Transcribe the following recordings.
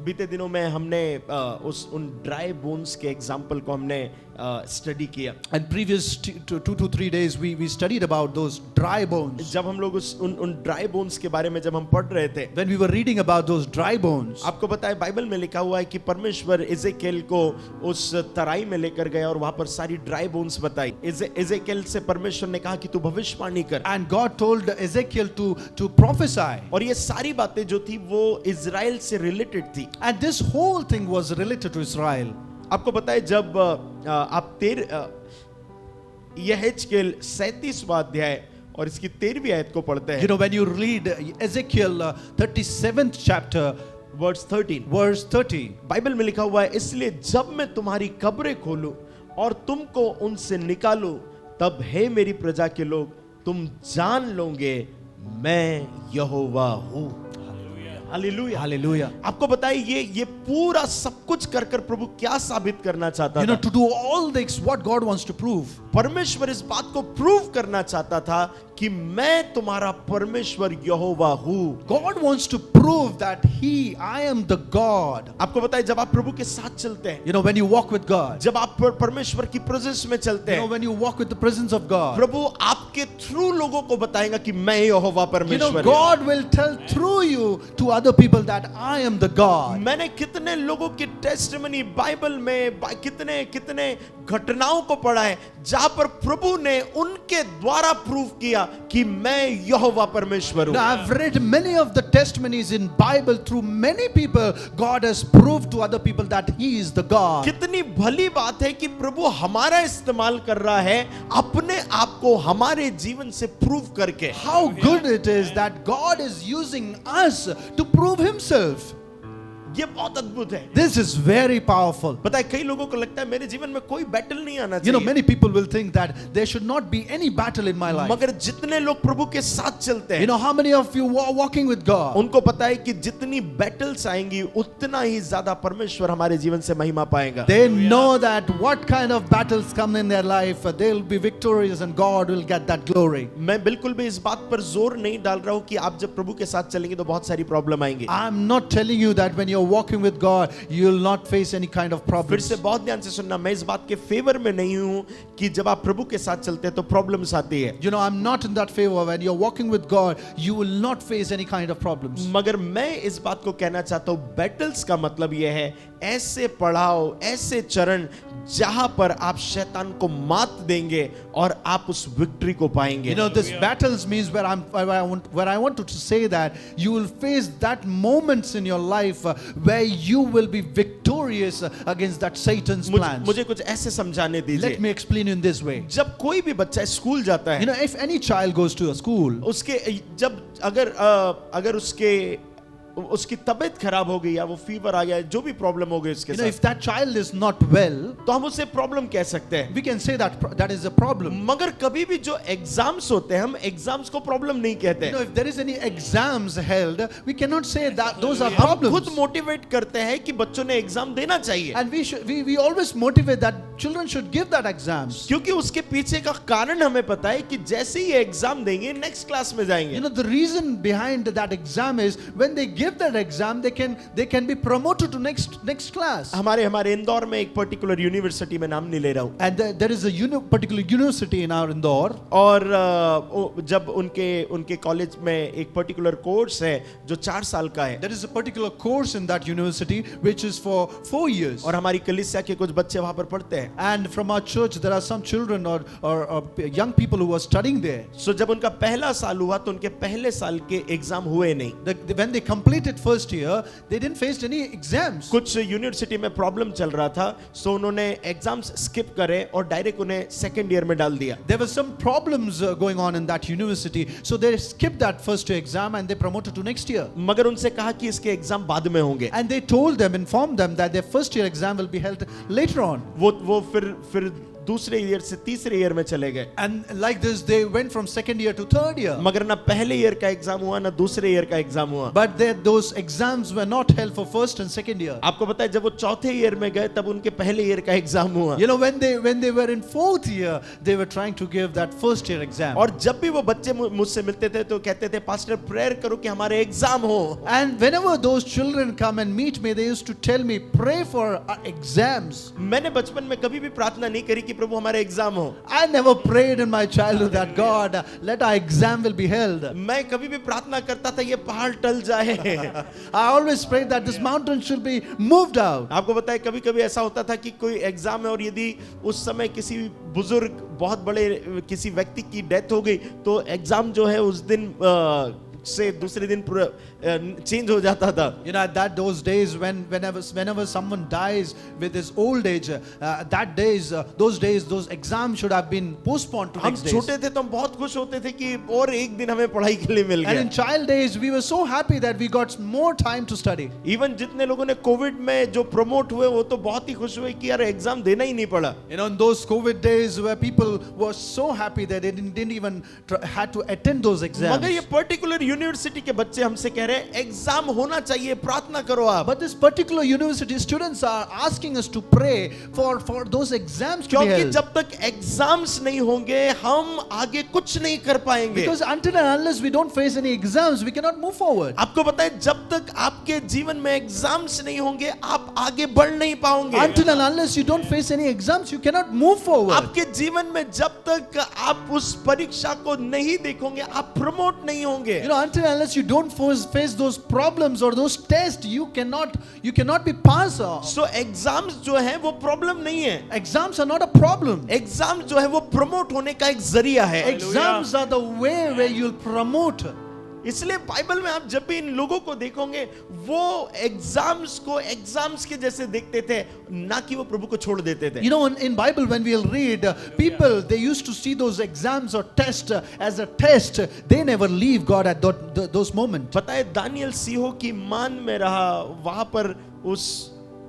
बीते दिनों में हमने उन ड्राई बोन्स के एग्जाम्पल को हमने स्टडी किया। And previous 2 to 3 days we studied about those dry bones. जब हम लोग उन ड्राई बोन्स के बारे में जब हम पढ़ रहे थे, When we were reading about those dry bones, आपको पता है बाइबल में लिखा हुआ है कि परमेश्वर एजेकिएल को उस तराई में लेकर गया और वहां पर सारी ड्राई बोन्स बताई। एजेकिएल से परमेश्वर ने कहा कि तू भविष्यवाणी कर, and God told Ezekiel to prophesy. और ये सारी बातें जो थी वो इजराइल से रिलेटेड थी। And this whole thing was related to Israel. आपको पता है जब आप यहेजकेल 37वां अध्याय और इसकी 13वीं आयत को पढ़ते हैं, You know, when you read Ezekiel 37th chapter, verse 13, verse 30, Bible में लिखा हुआ है, इसलिए जब मैं तुम्हारी कब्रें खोलूं और तुमको उनसे निकालूं, तब हे मेरी प्रजा के लोग, तुम जान लोगे मैं यहोवा हूं। हालेलुया। hallelujah. आपको बताइए ये पूरा सब कुछ कर कर प्रभु क्या साबित करना चाहता You know, था? to do all this, what God wants to prove. परमेश्वर इस बात को प्रूव करना चाहता था कि मैं तुम्हारा परमेश्वर यहोवा हूं। God wants to prove that I am the God. आपको बताइए जब आप प्रभु के साथ चलते हैं, You know, when you walk with God, जब आप परमेश्वर की प्रेजेंस में चलते you know, हैं, when you walk with the presence of God, प्रभु आपके थ्रू लोगों को बताएगा कि मैं यहोवा you know, परमेश्वर हूं। God will tell through you to other people that I am the God. मैंने कितने लोगों की टेस्टिमनी बाइबल में कितने कितने घटनाओं को पढ़ा है जहां पर प्रभु ने उनके द्वारा प्रूव किया कि मैं यहोवा परमेश्वर Now, हूं। I've read many of the testimonies in Bible through many people. God has proved to other people that He is the God. कितनी भली बात है कि प्रभु हमारा इस्तेमाल कर रहा है अपने आप को हमारे जीवन से प्रूव करके। How good it is that God is using us to prove Himself. ये बहुत अद्भुत है। This is very powerful. पता है कई लोगों को लगता है मेरे जीवन में कोई बैटल नहीं आना You know, चाहिए, many people will think that there should not be any battle in my life. मगर जितने लोग प्रभु के साथ चलते You हैं know, how many of you are walking with God? उनको पता है कि जितनी बैटल्स आएंगी उतना ही ज्यादा परमेश्वर हमारे जीवन से महिमा पाएगा। They know that what kind of battles come in their life, they'll be victorious and God will get that glory. मैं बिल्कुल भी इस बात पर जोर नहीं डाल रहा हूं कि आप जब प्रभु के साथ चलेंगे तो बहुत सारी प्रॉब्लम आएंगी। I'm not telling you that when you're walking with God, you'll not face any kind of फिर problems. से बहुत ध्यान से सुनना, मैं इस बात के फेवर में नहीं हूं कि जब आप प्रभु के साथ चलते हैं तो प्रॉब्लम्स आती है, You know, I'm not in that favor. When you're walking with God, you will not face any kind of problems. मगर मैं इस बात को कहना चाहता हूं बैटल्स का मतलब यह है ऐसे पड़ाव, ऐसे चरण जहां पर आप शैतान को मात देंगे और आप उस विक्ट्री को पाएंगे। You know, this battles means where I want to say that you will face that moments in your life where you will be victorious against that Satan's plans. मुझे कुछ ऐसे समझाने Let दीजिए, me explain in this way. जब कोई भी बच्चा school जाता है, You know, if any child goes to a school, उसके जब अगर उसकी तबीयत खराब हो गई या वो फीवर आ गया, जो भी प्रॉब्लम हो गई उसके you know, साथ, if that child is not well, तो हम उसे प्रॉब्लम कह सकते हैं। we can say that that is a problem. मगर कभी भी जो एग्जाम्स होते हैं हम एग्जाम्स को प्रॉब्लम नहीं कहते। You know, if there is any exams held, we cannot say that those are हम problems. खुद मोटिवेट करते हैं कि बच्चों ने एग्जाम देना चाहिए, And we always motivate that children should give that exams. क्योंकि उसके पीछे का कारण हमें पता है कि जैसे ही ये एग्जाम देंगे नेक्स्ट क्लास में जाएंगे। You know, the reason behind that exam is when they give that exam, they can be promoted to next class. हमारे इंदौर में एक पर्टिकुलर यूनिवर्सिटी में नाम नहीं ले रहा हूँ, And there is a particular university in our Indore. और जब उनके कॉलेज में एक पर्टिकुलर कोर्स है जो 4 साल का है, There is a particular course in that university which is for 4 years. और हमारी कलीसिया के कुछ बच्चे वहां पर पढ़ते हैं। And from our church there are some children or young people who are studying there. सो जब उनका पहला साल हुआ तो उनके पहले साल के एग्जाम हुए नहीं। When they completed first year, they didn't face any exams. कुछ यूनिवर्सिटी में प्रॉब्लम चल रहा था, सो उन्होंने एग्जाम्स स्किप करे और डायरेक्ट उन्हें सेकंड ईयर में डाल दिया। There were some problems going on in that university, so they skipped that first year exam and they promoted to next year. मगर उनसे कहा कि इसके एग्जाम बाद में होंगे। And they informed them that their first year exam will be held later on. वो फिर दूसरे ईयर से तीसरे ईयर में चले गए, And like this, they went from second year to third year. मगर ना पहले ईयर का एग्जाम हुआ ना दूसरे ईयर का एग्जाम हुआ। But those exams were not held for first and second year. आपको पता है जब वो चौथे ईयर में गए तब उनके पहले ईयर का एग्जाम हुआ। You know, when they were in fourth year, they were trying to give that first year exam. और जब भी वो बच्चे मुझसे मिलते थे तो कहते थे पास्टर प्रेयर करो कि हमारे एग्जाम हो। And whenever those children come and meet me, they used to tell me, pray for our exams. मैंने बचपन में कभी भी प्रार्थना नहीं करी कि प्रभु हमारे एग्जाम हो। I never prayed in my childhood that God, let our exam will be held. मैं कभी भी प्रार्थना करता था ये पहाड़ टल जाए। I always prayed that this mountain should be moved out. आपको पता है कभी कभी ऐसा होता था कि कोई एग्जाम है और यदि उस समय किसी बुजुर्ग बहुत बड़े किसी व्यक्ति की डेथ हो गई तो एग्जाम जो है उस दिन से दूसरे दिन पूरा चेंज हो जाता था। You know, at those days whenever someone dies with his old age, those exams should have been postponed to हम next days. छोटे थे तो हम बहुत खुश होते थे कि और एक दिन हमें पढ़ाई के लिए मिल And in गया। child days, we were so happy that we got more time to study. Even जितने लोगों ने कोविड में जो प्रमोट हुए वो तो बहुत ही खुश हुए कि यार एग्जाम देना ही नहीं पड़ा। You know, in those COVID days where people were so happy that they didn't even had to attend those exams. मगर ये पर्टिकुलर यूनिवर्सिटी के बच्चे हमसे कह रहे हैं एग्जाम होना चाहिए, प्रार्थना करो आप। But this particular university students are asking us to pray for those exams to be क्योंकि held. जब तक एग्जाम्स नहीं होंगे हम आगे कुछ नहीं कर पाएंगे। Because until and unless we don't face any exams, we cannot move forward. आपको पता है जब तक आपके जीवन में एग्जाम्स नहीं होंगे आप आगे बढ़ नहीं पाओगे। Until and unless you don't face any exams, you cannot move forward. आपके जीवन में जब तक आप उस परीक्षा को नहीं देखोगे आप प्रमोट नहीं होंगे। You know, until and unless you don't face those problems or those tests, you cannot be passed. So exams जो है वो प्रॉब्लम नहीं है। Exams are not a problem. Exam जो है वो प्रमोट होने का एक जरिया है। Exams are the way where you'll promote. इसलिए बाइबल में आप जब भी इन लोगों को देखोगे वो एग्जाम्स को एग्जाम्स के जैसे देखते थे, ना कि वो प्रभु को छोड़ देते थे। You know, in Bible when we'll read, people, they used to see those exams or tests as a test. They never leave God at those moments. पता है दानियल सीहो की मान में रहा, वहां पर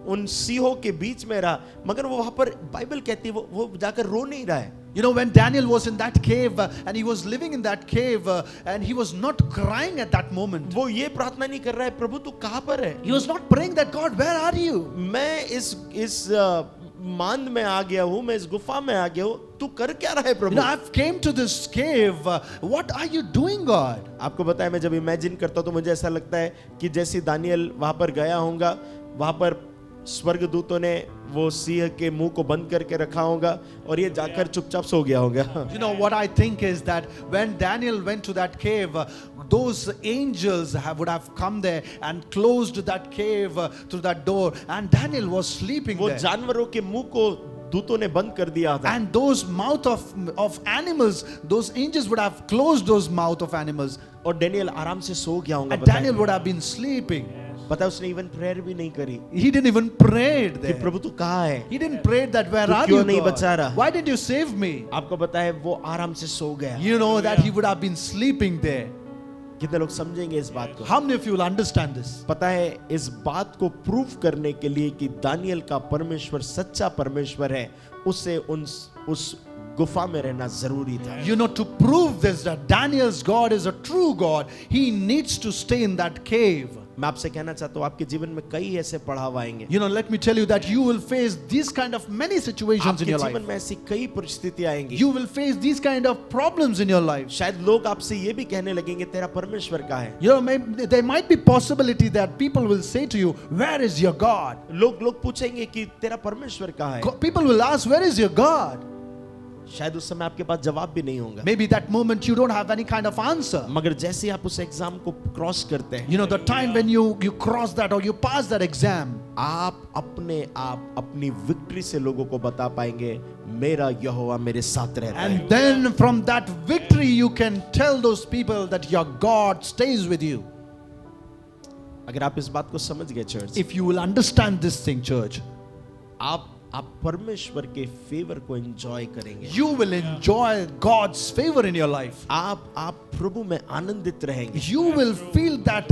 उन सीहो के बीच में रहा, मगर वो वहां पर बाइबल कहती है वो जाकर रो नहीं रहा है। You know, when Daniel was in that cave and he was living in that cave and he was not crying at that moment. वो ये प्रार्थना नहीं कर रहा है प्रभु तू कहां पर है। He was not praying that God, where are you? मैं इस मांद में आ गया हूं, मैं इस गुफा में आ गया हूं, तू कर क्या रहा है You Prabhu. know, I've came to this cave. What are you doing, God? आपको पता है मैं जब इमेजिन करता हूं तो मुझे ऐसा लगता है कि जैसे दानियल वहां पर गया होगा, वहां पर स्वर्गदूतों ने वो सिंह के मुंह को बंद करके रखा होगा और ये जाकर चुपचाप सो गया होगा। You know, what I think is that when Daniel went to that cave, those angels would have come there and closed that cave through that door, and Daniel was sleeping वो there. जानवरों के मुंह को दूतों ने बंद कर दिया था। And those mouth of animals, those angels would have closed those mouth of animals. और डेनियल आराम से सो गया होगा। And Daniel would have been sleeping. पता है उसने इवन प्रेयर भी नहीं करी He didn't even pray कि there. प्रभु तू कहाँ है। He didn't pray that, where तू are क्यों you, नहीं God? बचा रहा? Why did you save me? आपको पता है वो आराम से सो गया। You know that he would have been sleeping there. कितने लोग समझेंगे इस बात को। How many of you will understand this? पता है इस बात को प्रूफ करने के लिए कि दानियल का परमेश्वर सच्चा परमेश्वर है, उसे उस गुफा में रहना जरूरी था। You know, to prove this, that Daniel's God is a true God, he needs to stay in that cave. मैं आपसे कहना चाहता हूँ आपके जीवन में कई ऐसे पड़ाव आएंगे। You know, let me tell you that you will face these kind of many situations in आपके your जीवन life. में ऐसी कई परिस्थितियां आएंगी। You will face these kind of problems in your life. शायद लोग आपसे ये भी कहने लगेंगे तेरा परमेश्वर कहाँ है। You know, maybe there might be possibility that people will say to you, where is your God? लोग पूछेंगे कि तेरा परमेश्वर कहाँ है। People will ask, where is your God? शायद उस समय आपके पास जवाब भी नहीं होगा। Maybe that moment you don't have any kind of answer. मगर जैसे ही आप उस एग्जाम को क्रॉस करते हैं, You know, the time when you cross that or you pass that exam, आप अपने आप अपनी विक्ट्री से लोगों को बता पाएंगे मेरा यहोवा मेरे साथ रहता है। and then from that victory you can tell those people that your God stays with you. अगर आप इस बात को समझ गए church, If you will understand this thing, church, आप परमेश्वर के फेवर को एंजॉय करेंगे। you will enjoy God's favor in your life. आप प्रभु में आनंदित रहेंगे। You will feel that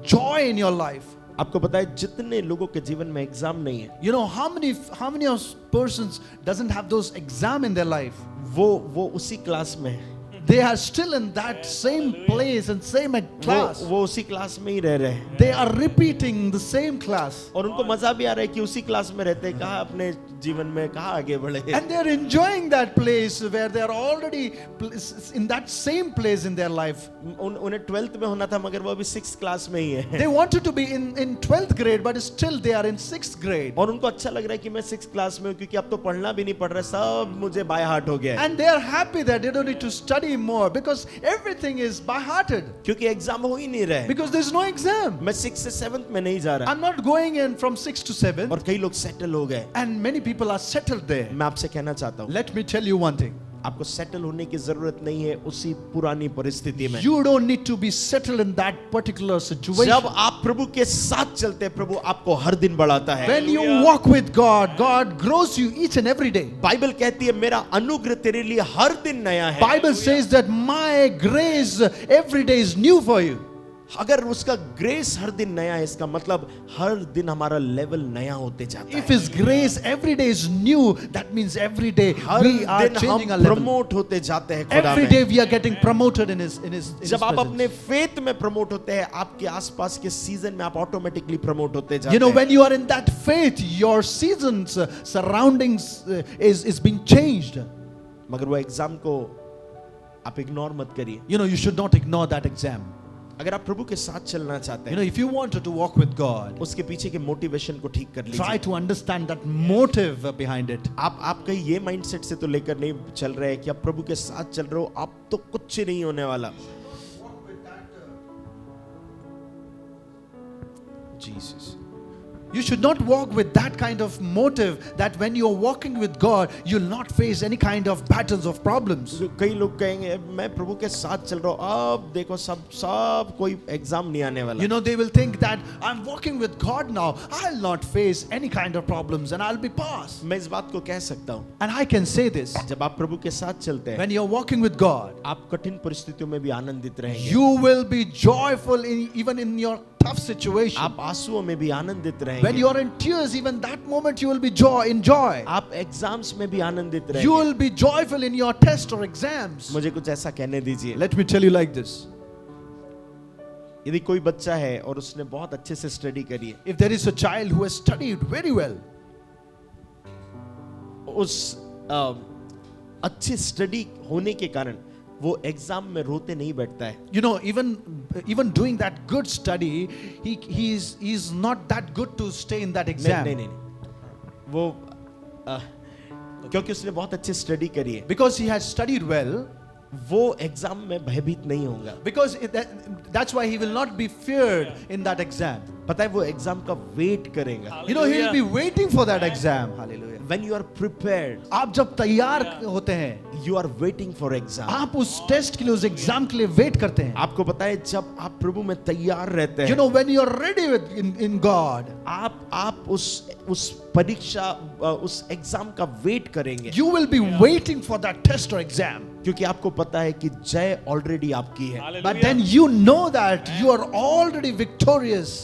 joy in your life. आपको पता है जितने लोगों के जीवन में एग्जाम नहीं है, You know how many of persons doesn't have those exam in their life? वो उसी क्लास में है, They are still in that same place and same class. वो उसी क्लास में ही रह रहे हैं, They are repeating the same class. और उनको मजा भी आ रहा है कि उसी क्लास में रहते हैं, कहाँ अपने जीवन में कहाँ आगे बढ़े। And they are enjoying that place where they are already in that same place in their life. उन्हें 12th में होना था, मगर वो अभी 6th क्लास में ही है, They wanted to be in 12th grade, but still they are in 6th grade. और उनको अच्छा लग रहा है कि मैं 6th क्लास में हूँ, क्योंकि अब तो पढ़ना भी नहीं पड़ रहा है, सब मुझे बाय हार्ट हो गया है, And they are happy that they don't need to study more because everything is by hearted. क्योंकि एग्जाम हो ही नहीं रहे। Because there's no exam. मैं 6th से 7th में नहीं जा रहा, I'm not going in from 6 to 7, और कई लोग सेटल हो गए। and many people are settled there. मैं आपसे कहना चाहता हूँ, Let me tell you one thing. आपको सेटल होने की जरूरत नहीं है उसी पुरानी परिस्थिति में। You don't need to be settled in that particular situation. जब आप प्रभु के साथ चलते हैं, प्रभु आपको हर दिन बढ़ाता है। When you walk with God, God grows you each and every day. Bible कहती है मेरा अनुग्रह तेरे लिए हर दिन नया है। Bible says that my grace every day is new for you. अगर उसका ग्रेस हर दिन नया है, इसका मतलब हर दिन हमारा लेवल नया होते जाता If है। His grace every day is new, that means every day her we are दिन changing our हम level. प्रमोट होते जाते हैं खुदा Every में। day we are getting promoted in His जब आप presence. अपने फेथ में प्रमोट होते हैं, आपके आसपास के सीजन में आप ऑटोमेटिकली प्रमोट होते जाते You know, हैं। when you are in that faith, your seasons, surroundings is being changed. मगर वो एग्जाम को आप इग्नोर मत करिए। You know, you should not ignore that exam. अगर आप प्रभु के साथ चलना चाहते You know, हैं, if you wanted to walk with God, उसके पीछे के मोटिवेशन को ठीक कर try लीजिए। to understand that motive behind it. आप कहीं ये माइंडसेट से तो लेकर नहीं चल रहे हैं कि आप प्रभु के साथ चल रहे हो, आप तो कुछ नहीं होने वाला। Jesus, You should not walk with that kind of motive that when you're walking with God, you'll not face any kind of battles of problems. कई लोग कहेंगे मैं प्रभु के साथ चल रहा हूँ, अब देखो सब कोई एग्जाम नहीं आने वाला। You know, they will think that I'm walking with God now, I'll not face any kind of problems and I'll be passed. मैं इस बात को कह सकता हूँ, And I can say this, जब आप प्रभु के साथ चलते हैं, when you're walking with God, आप कठिन परिस्थितियों में भी आनंदित रहेंगे। you will be joyful even in your tough situation. आप आंसुओं में भी आनंदित When रहेंगे। you're in tears, even that moment you will be in joy. आप एग्जाम्स में भी आनंदित You रहेंगे। will be joyful in your test or exams. मुझे कुछ ऐसा कहने दीजिए। Let me tell you like this. यदि कोई बच्चा है और उसने बहुत अच्छे से स्टडी करी है, If there is a child who has studied very well, उस अच्छी स्टडी होने के कारण वो एग्जाम में रोते नहीं बैठता है। you know, even doing that good study, he's not that good to stay in that exam. नहीं, वो क्योंकि उसने बहुत अच्छी स्टडी करी है, Because he has studied well, वो एग्जाम में भयभीत नहीं होगा। because that's why he will not be feared in that exam. पता है वो एग्जाम का वेट करेगा। You know, he'll be waiting for that exam. Hallelujah. When you are prepared, आप जब तैयार होते हैं, you are waiting for exam। आप उस टेस्ट के लिए, उस एग्जाम के लिए वेट करते हैं. आपको पता है जब आप प्रभु में तैयार रहते हैं, You know, when you are ready in God, आप उस परीक्षा उस एग्जाम का वेट करेंगे, you will be waiting for that test or exam. क्योंकि आपको पता है कि जय ऑलरेडी आपकी है। But then you know that you are already victorious.